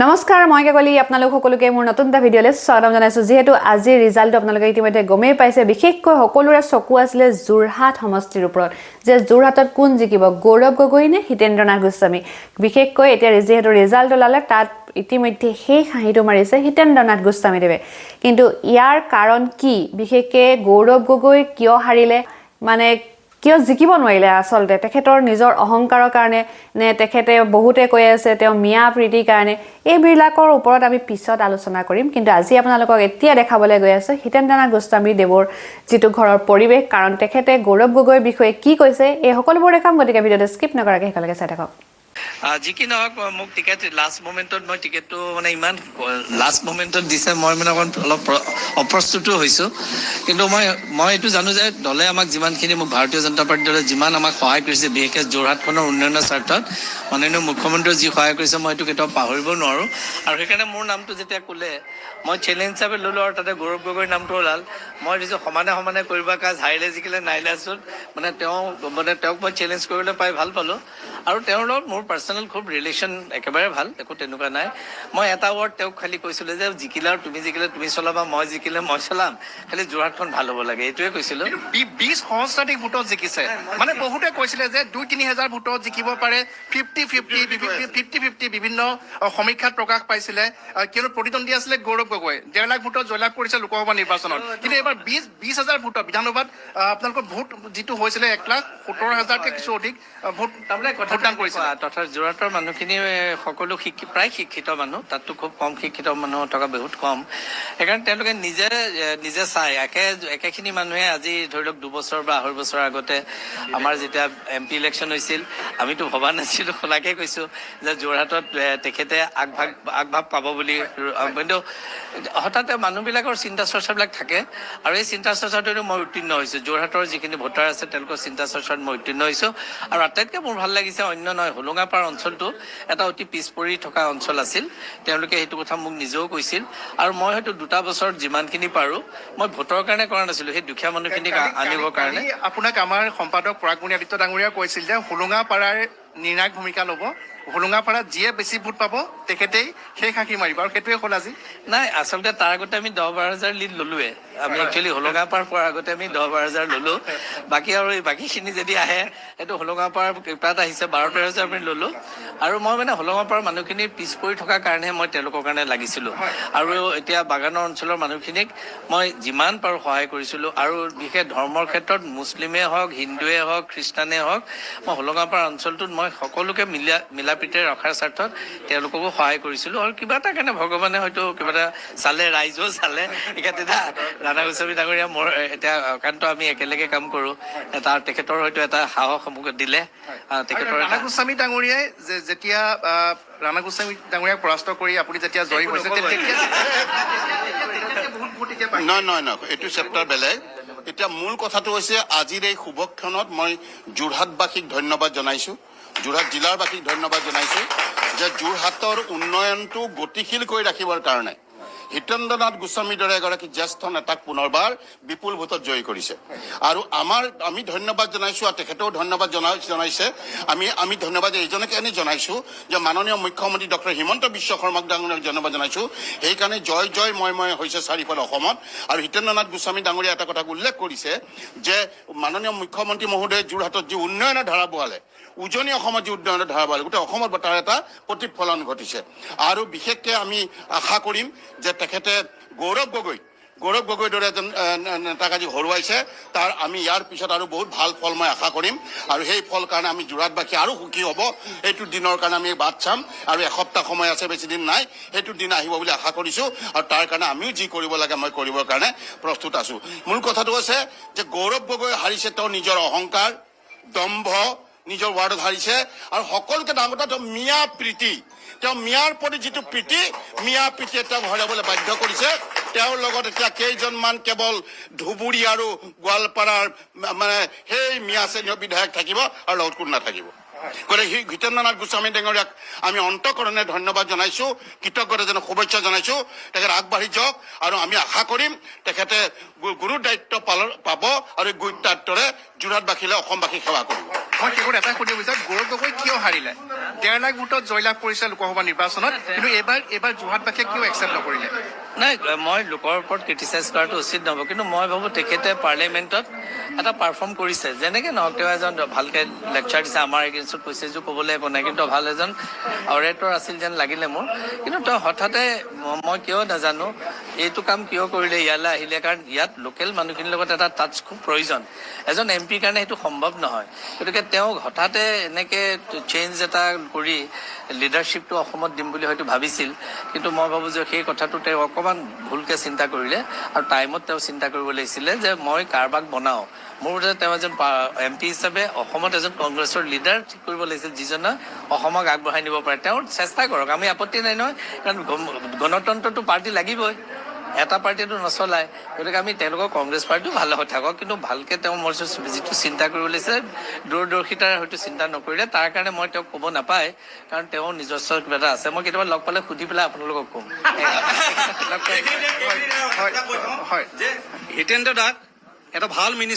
নমস্কাৰ মই কেকলি আপোনালোক সকলোকে মোৰ নতুন এটা ভিডিঅ'লৈ স্বাগতম জনাইছো যেহেতু আজিৰ ৰিজাল্ট আপোনালোকে ইতিমধ্যে গমেই পাইছে বিশেষকৈ সকলোৰে চকু আছিল যোৰহাট সমষ্টিৰ ওপৰত যে যোৰহাটত কোন জিকিব গৌৰৱ গগৈ নে হিতেন্দ্ৰনাথ গোস্বামী বিশেষকৈ এতিয়া যেহেতু ৰিজাল্ট ওলালে তাত ইতিমধ্যে সেই হাঁহিটো মাৰিছে হিতেন্দ্ৰনাথ গোস্বামী দেৱে কিন্তু ইয়াৰ কাৰণ কি বিশেষকৈ গৌৰৱ গগৈ কিয় হাৰিলে মানে কিয় জিকিব নোৱাৰিলে আসলতে তেখেতৰ নিজৰ অহংকাৰৰ কাৰণে নে তেখেতে বহুতে কৈ আছে তেওঁ মিয়া প্ৰীতিৰ কাৰণে এইবিলাকৰ ওপৰত আমি পিছত আলোচনা কৰিম কিন্তু আজি আপোনালোকক এতিয়া দেখাবলৈ গৈ আছে হিতেন্দ্ৰনাথ গোস্বামী দেৱৰ যিটো ঘৰৰ পৰিৱেশ কাৰণ তেখেতে গৌৰৱ গগৈৰ বিষয়ে কি কৈছে এই সকলোবোৰ দেখাম গতিকে ভিডিঅ'টো স্কিপ নকৰাকৈ শেষলৈকে চাই থাকক যি কি নহওক মোক টিকেট লাষ্ট মোমেণ্টত মই টিকেটটো মানে ইমান লাষ্ট মোমেণ্টত দিছে মই মানে অলপ অপ্ৰস্তুতো হৈছোঁ কিন্তু মই এইটো জানো যে দলে আমাক যিমানখিনি মোক ভাৰতীয় জনতা পাৰ্টীৰ দলে যিমান আমাক সহায় কৰিছে বিশেষকৈ যোৰহাটখনৰ উন্নয়নৰ স্বাৰ্থত মাননীয় মুখ্যমন্ত্ৰীয়ে যি সহায় কৰিছে মই এইটো কেতিয়াও পাহৰিব নোৱাৰোঁ আৰু সেইকাৰণে মোৰ নামটো যেতিয়া ক'লে মই চেলেঞ্জ হিচাপে ল'লোঁ আৰু তাতে গৌৰৱ গগৈৰ নামটো ওলাল মই দিছোঁ সমানে কৰিবা কাজ হাৰিলে জিকিলে নাইলে আছোঁ তেওঁক মই চেলেঞ্জ কৰিবলৈ পাই ভাল পালোঁ আৰু তেওঁৰ লগত মোৰ পাৰ্চনেল খুব ৰিলেশ্যন একেবাৰে ভাল একো তেনেকুৱা নাই মই এটা ৱৰ্ড তেওঁক খালি কৈছিলোঁ যে জিকিলে আৰু তুমি জিকিলে তুমি চলাবা মই জিকিলে মই চলাম খালি যোৰহাটখন ভাল হ'ব লাগে এইটোৱে কৈছিলোঁ 20 সহস্ৰাধিক ভোটত জিকিছে মানে বহুতে কৈছিলে যে 2-3 হাজাৰ ভোটত জিকিব পাৰে 50-50 বিভিন্ন সমীক্ষাত প্ৰকাশ পাইছিলে কিয়নো প্ৰতিদ্বন্দ্বী আছিলে গৌৰৱ গগৈ 1.5 লাখ ভোটত জয়লাভ কৰিছে লোকসভা নিৰ্বাচনত কিন্তু এইবাৰ 20 হাজাৰ ভোটত বিধানসভাত আপোনালোকৰ ভোট যিটো হৈছিলে 1,70,000 কিছু অধিক ভোট ভোটদান কৰিছে তথা যোৰহাটৰ মানুহখিনি সকলো প্ৰায় শিক্ষিত মানুহ তাততো খুব কম শিক্ষিত মানুহ থকা বহুত কম সেইকাৰণে তেওঁলোকে নিজে চাই একেখিনি মানুহে আজি ধৰি লওক 2 বছৰ বা 2.5 বছৰ আগতে আমাৰ যেতিয়া MP ইলেকশ্যন হৈছিল আমিতো ভবা নাছিলোঁ খোলাকে কৈছোঁ যে যোৰহাটত তেখেতে আগভাগ পাব বুলি কিন্তু হঠাৎ মানুহবিলাকৰ চিন্তা চৰ্চাবিলাক থাকে আৰু এই চিন্তা চৰ্চাটো মই উত্তীৰ্ণ হৈছোঁ যোৰহাটৰ যিখিনি ভোটাৰ আছে তেওঁলোকৰ চিন্তা চৰ্চাত মই উত্তীৰ্ণ হৈছোঁ আৰু আটাইতকৈ মোৰ ভাল লাগিছে অন্য নহয় হোলোঙাপাৰ অঞ্চলটো এটা অতি পিছ পৰি থকা অঞ্চল আছিল তেওঁলোকে সেইটো কথা মোক নিজেও কৈছিল আৰু মই হয়তো 2 বছৰ যিমানখিনি পাৰোঁ মই ভোটৰ কাৰণে কৰা নাছিলোঁ সেই দুখীয়া মানুহখিনিক আনিবৰ কাৰণে আপোনাক আমাৰ সম্পাদক পৰাগমণি আদিত্য ডাঙৰীয়া কৈছিল যে হোলোঙাপাৰাৰ নিৰ্ণায়ক ভূমিকা ল'ব হোলোঙাপাৰাত যিয়ে বেছি ভোট পাব তেখেতেই সেই খাকি মাৰিব আৰু সেইটোৱে হ'ল আজি নাই আচলতে তাৰ আগতে আমি 10-12 হাজাৰ লিড ল'লোৱে আমি একচুৱেলি হোলোঙাপাৰ পোৱাৰ আগতে আমি 10-12 হাজাৰ ল'লোঁ বাকী আৰু বাকীখিনি যদি আহে সেইটো হোলোঙাপাৰ কিপাত আহিছে 12-13 হাজাৰ আমি ল'লোঁ আৰু মই মানে হোলোঙাপাৰৰ মানুহখিনি পিছ পৰি থকাৰ কাৰণেহে মই তেওঁলোকৰ কাৰণে লাগিছিলোঁ আৰু এতিয়া বাগানৰ অঞ্চলৰ মানুহখিনিক মই যিমান পাৰোঁ সহায় কৰিছিলোঁ আৰু বিশেষ ধৰ্মৰ ক্ষেত্ৰত মুছলিমেই হওক হিন্দুৱে হওক খ্ৰীষ্টানেই হওক মই হোলোঙাপাৰ অঞ্চলটোত মই সকলোকে মিলাপ্ৰীতিৰে ৰখাৰ স্বাৰ্থত তেওঁলোককো সহায় কৰিছিলোঁ আৰু কিবা এটা কাৰণে ভগৱানে হয়তো কিবা এটা চালে ৰাইজেও চালে এতিয়া ৰাণা গোস্বামী ডাঙৰীয়া মোৰ এতিয়া অকান্ত আমি একেলগে কাম কৰোঁ তেখেতৰ হয়তো এটা সাহস মোক দিলে তেখেতৰ ৰাণা গোস্বামী ডাঙৰীয়াই যেতিয়া ৰাণা গোস্বামী ডাঙৰীয়াক পৰাস্ত কৰি আপুনি যেতিয়া জয়ী হৈছে নহয় এইটো চেপ্টাৰ বেলেগ এতিয়া মূল কথাটো হৈছে আজিৰ এই শুভক্ষণত মই যোৰহাটবাসীক ধন্যবাদ জনাইছোঁ যোৰহাট জিলাৰবাসীক ধন্যবাদ জনাইছোঁ যে যোৰহাটৰ উন্নয়নটো গতিশীল কৰি ৰাখিবৰ কাৰণে হিতেন্দ্ৰনাথ গোস্বামীৰ দৰে এগৰাকী জ্যেষ্ঠ নেতাক পুনৰবাৰ বিপুল ভোটত জয়ী কৰিছে আৰু আমি ধন্যবাদ জনাইছোঁ আৰু তেখেতেও ধন্যবাদ জনাইছে আমি ধন্যবাদ এইজনকে আমি জনাইছোঁ যে মাননীয় মুখ্যমন্ত্ৰী ডক্টৰ হিমন্ত বিশ্ব শৰ্মাক ডাঙৰীয়াক ধন্যবাদ জনাইছোঁ সেইকাৰণে জয় মই হৈছে চাৰিওফালে অসমত আৰু হিতেন্দ্ৰনাথ গোস্বামী ডাঙৰীয়া এটা কথা উল্লেখ কৰিছে যে মাননীয় মুখ্যমন্ত্ৰী মহোদয়ে যোৰহাটত যি উন্নয়নৰ ধাৰা বোৱালে উজনি অসমত যি উন্নয়নৰ ধাৰা বোৱালে গোটেই অসমত তাৰ এটা প্ৰতিফলন ঘটিছে আৰু বিশেষকৈ আমি আশা কৰিম যে তেখেতে গৌৰৱ গগৈৰ দৰে এজন নেতাক আজি হৰুৱাইছে তাৰ আমি ইয়াৰ পিছত আৰু বহুত ভাল ফল মই আশা কৰিম আৰু সেই ফল কাৰণে আমি যোৰহাটবাসী আৰু সুখী হ'ব এইটো দিনৰ কাৰণে আমি বাট চাম আৰু এসপ্তাহ সময় আছে বেছি দিন নাই সেইটো দিন আহিব বুলি আশা কৰিছোঁ আৰু তাৰ কাৰণে আমিও যি কৰিব লাগে মই কৰিবৰ কাৰণে প্ৰস্তুত আছোঁ মূল কথাটো হৈছে যে গৌৰৱ গগৈ হাৰিছে তেওঁৰ নিজৰ অহংকাৰ দম্ভ নিজৰ ৱাৰ্ডত হাৰিছে আৰু সকলোকে ডাঙৰ কথা মিয়া প্ৰীতি তেওঁ মিয়াৰ প্ৰতি যিটো প্ৰীতি মিয়া প্ৰীতিয়ে তেওঁক হৰাবলৈ বাধ্য কৰিছে তেওঁৰ লগত এতিয়া কেইজনমান কেৱল ধুবুৰী আৰু গোৱালপাৰাৰ মানে সেই মিয়া শ্ৰেণীয় বিধায়ক থাকিব আৰু লগত কোনো নাথাকিব গতিকে হিতেন্দ্ৰনাথ গোস্বামী ডাঙৰীয়াক আমি অন্তঃকৰণে ধন্যবাদ জনাইছোঁ কৃতজ্ঞতা যেন শুভেচ্ছা জনাইছোঁ তেখেত আগবাঢ়ি যাওক আৰু আমি আশা কৰিম তেখেতে গুৰু দায়িত্ব পাব আৰু গুৰুত্বান্তৰে যোৰহাটবাসীলৈ অসমবাসীক সেৱা কৰিব মই কেৱল এটাই সুধিব বিচাৰো গৌৰৱ গগৈ কিয় হাৰিলে 1.5 লাখ ভোটত জয়লাভ কৰিছে লোকসভা নিৰ্বাচনত কিন্তু এইবাৰ যোৰহাটবাসীয়ে কিয় একচেপ্ট নকৰিলে নাই মই লোকৰ ওপৰত ক্ৰিটিচাইজ কৰাটো উচিত নহ'ব কিন্তু মই ভাবোঁ তেখেতে পাৰ্লিয়ামেণ্টত এটা পাৰফৰ্ম কৰিছে যেনেকৈ নহওক তেওঁ এজন ভালকৈ লেকচাৰ দিছে আমাৰ এগেইনষ্টত কৈছে যদিও ক'বলৈ একো নাই কিন্তু ভাল এজন অৰেটৰ আছিল যেন লাগিলে মোৰ কিন্তু তেওঁ হঠাতে মই কিয় নাজানো এইটো কাম কিয় কৰিলে ইয়ালৈ আহিলে কাৰণ ইয়াত লোকেল মানুহখিনিৰ লগত এটা টাচ খুব প্ৰয়োজন এজন এম পিৰ কাৰণে সেইটো সম্ভৱ নহয় গতিকে তেওঁ হঠাতে এনেকৈ চেঞ্জ এটা কৰি লিডাৰশ্বিপটো অসমত দিম বুলি হয়তো ভাবিছিল কিন্তু মই ভাবোঁ যে সেই কথাটো তেওঁ অকণমান ভুলকৈ চিন্তা কৰিলে আৰু টাইমত তেওঁ চিন্তা কৰিব লাগিছিলে যে মই কাৰোবাক বনাওঁ মোৰ বোধে তেওঁ এজন এম পি হিচাপে অসমত এজন কংগ্ৰেছৰ লিডাৰ ঠিক কৰিব লাগিছিল যিজনে অসমক আগবঢ়াই নিব পাৰে তেওঁ চেষ্টা কৰক আমি আপত্তি নাই নহয় কাৰণ গণতন্ত্ৰটো পাৰ্টি লাগিবই এটা পাৰ্টিটো নচলায় গতিকে আমি তেওঁলোকৰ কংগ্ৰেছ পাৰ্টিও ভাল হৈ থাকক কিন্তু ভালকৈ তেওঁ মোৰ যিটো চিন্তা কৰিব লাগিছে দূৰদৰ্শিতাৰ হয়তো চিন্তা নকৰিলে তাৰ কাৰণে মই তেওঁক ক'ব নাপায় কাৰণ তেওঁ নিজস্ব কিবা এটা আছে মই কেতিয়াবা লগ পালে সুধি পেলাই আপোনালোকক ক'ম হয় হিতেন্দ্ৰ দাক এটা ভাল মিনিষ্টাৰ